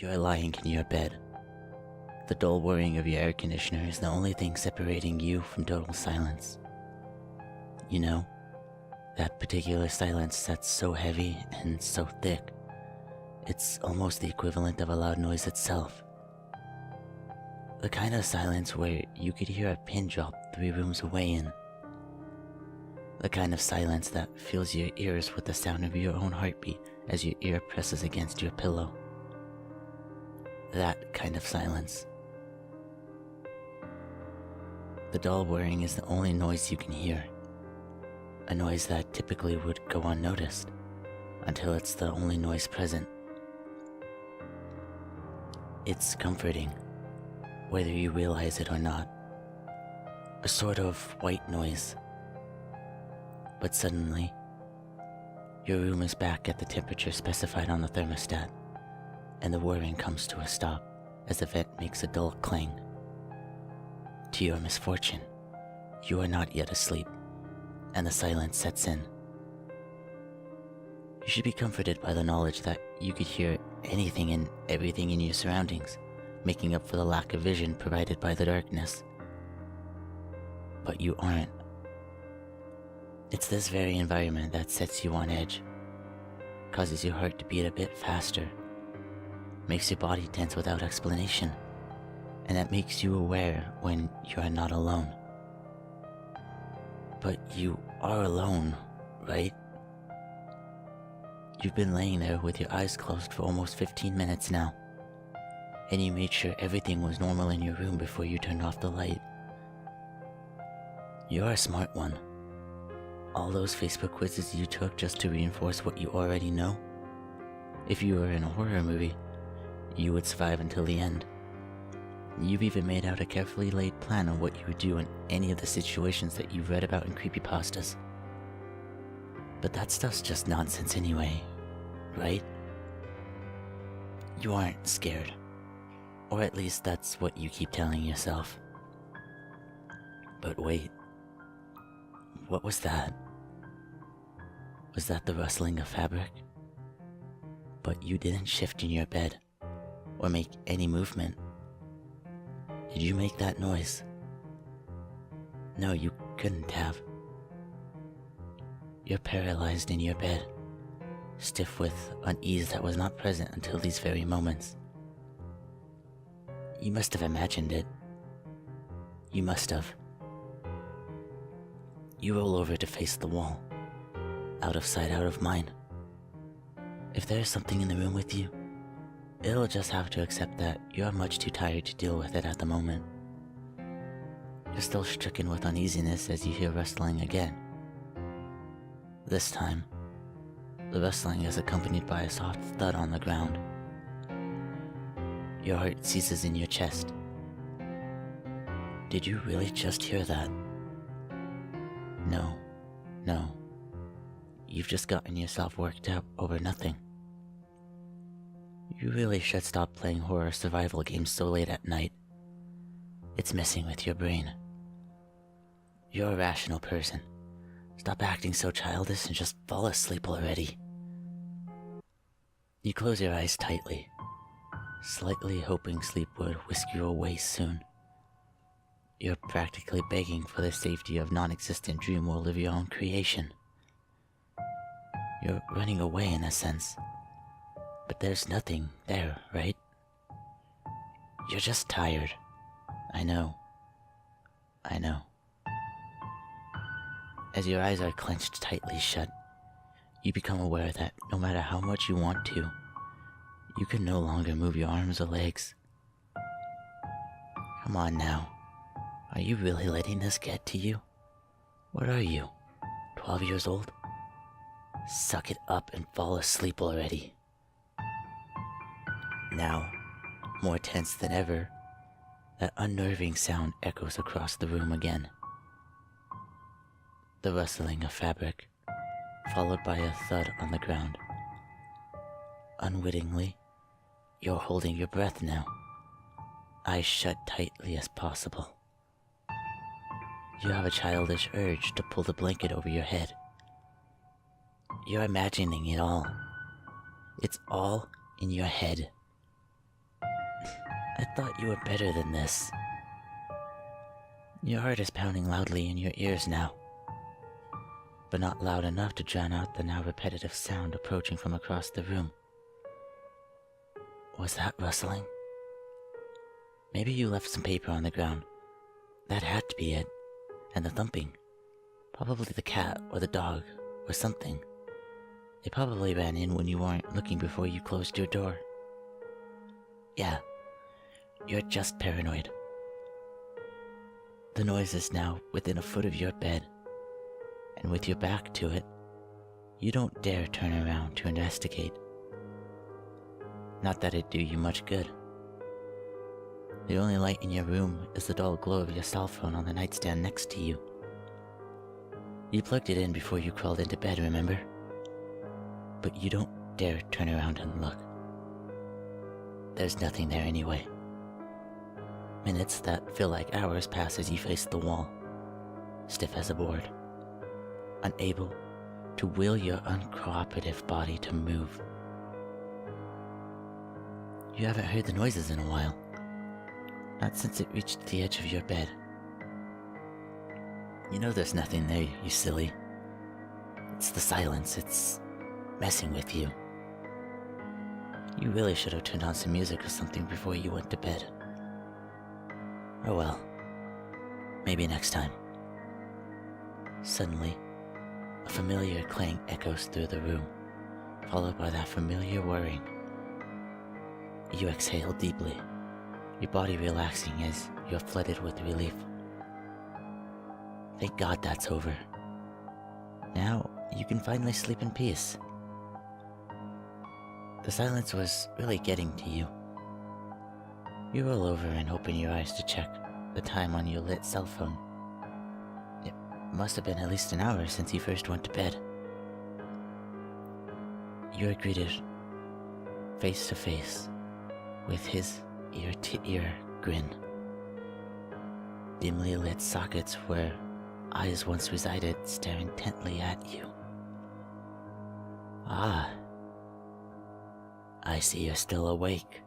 You're lying in your bed. The dull whirring of your air conditioner is the only thing separating you from total silence. You know, that particular silence that's so heavy and so thick, it's almost the equivalent of a loud noise itself. The kind of silence where you could hear a pin drop 3 rooms away in. The kind of silence that fills your ears with the sound of your own heartbeat as your ear presses against your pillow. That kind of silence. The dull whirring is the only noise you can hear. A noise that typically would go unnoticed, until it's the only noise present. It's comforting, whether you realize it or not. A sort of white noise. But suddenly, your room is back at the temperature specified on the thermostat, and the whirring comes to a stop as the vent makes a dull clang. To your misfortune, you are not yet asleep, and the silence sets in. You should be comforted by the knowledge that you could hear anything and everything in your surroundings, making up for the lack of vision provided by the darkness. But you aren't. It's this very environment that sets you on edge, causes your heart to beat a bit faster, makes your body tense without explanation, and that makes you aware when you are not alone. But you are alone, right? You've been laying there with your eyes closed for almost 15 minutes now, and you made sure everything was normal in your room before you turned off the light. You're a smart one. All those Facebook quizzes you took just to reinforce what you already know? If you were in a horror movie, you would survive until the end. You've even made out a carefully laid plan on what you would do in any of the situations that you've read about in creepypastas. But that stuff's just nonsense anyway, right? You aren't scared. Or at least that's what you keep telling yourself. But wait. What was that? Was that the rustling of fabric? But you didn't shift in your bed, or make any movement. Did you make that noise? No, you couldn't have. You're paralyzed in your bed, stiff with unease that was not present until these very moments. You must have imagined it. You must have. You roll over to face the wall, out of sight, out of mind. If there's something in the room with you, it'll just have to accept that you're much too tired to deal with it at the moment. You're still stricken with uneasiness as you hear rustling again. This time, the rustling is accompanied by a soft thud on the ground. Your heart seizes in your chest. Did you really just hear that? No. You've just gotten yourself worked up over nothing. You really should stop playing horror survival games so late at night. It's messing with your brain. You're a rational person. Stop acting so childish and just fall asleep already. You close your eyes tightly, slightly hoping sleep would whisk you away soon. You're practically begging for the safety of non-existent dream world of your own creation. You're running away in a sense, but there's nothing there, right? You're just tired. I know. As your eyes are clenched tightly shut, you become aware that no matter how much you want to, you can no longer move your arms or legs. Come on now. Are you really letting this get to you? What are you, 12 years old? Suck it up and fall asleep already. Now, more tense than ever, that unnerving sound echoes across the room again. The rustling of fabric, followed by a thud on the ground. Unwittingly, you're holding your breath now, eyes shut tightly as possible. You have a childish urge to pull the blanket over your head. You're imagining it all. It's all in your head. I thought you were better than this. Your heart is pounding loudly in your ears now, but not loud enough to drown out the now repetitive sound approaching from across the room. Was that rustling? Maybe you left some paper on the ground. That had to be it. And the thumping. Probably the cat or the dog or something. They probably ran in when you weren't looking before you closed your door. Yeah, you're just paranoid. The noise is now within a foot of your bed, and with your back to it, you don't dare turn around to investigate. Not that it'd do you much good. The only light in your room is the dull glow of your cell phone on the nightstand next to you. You plugged it in before you crawled into bed, remember? But you don't dare turn around and look. There's nothing there anyway. Minutes that feel like hours pass as you face the wall, stiff as a board, unable to will your uncooperative body to move. You haven't heard the noises in a while. Not since it reached the edge of your bed. You know there's nothing there, you silly. It's the silence, it's messing with you. You really should have turned on some music or something before you went to bed. Oh well, maybe next time. Suddenly, a familiar clang echoes through the room, followed by that familiar whirring. You exhale deeply, your body relaxing as you're flooded with relief. Thank God that's over. Now you can finally sleep in peace. The silence was really getting to you. You roll over and open your eyes to check the time on your lit cell phone. It must have been at least an hour since you first went to bed. You are greeted face to face with his ear-to-ear grin. Dimly lit sockets where eyes once resided stare intently at you. Ah, I see you're still awake.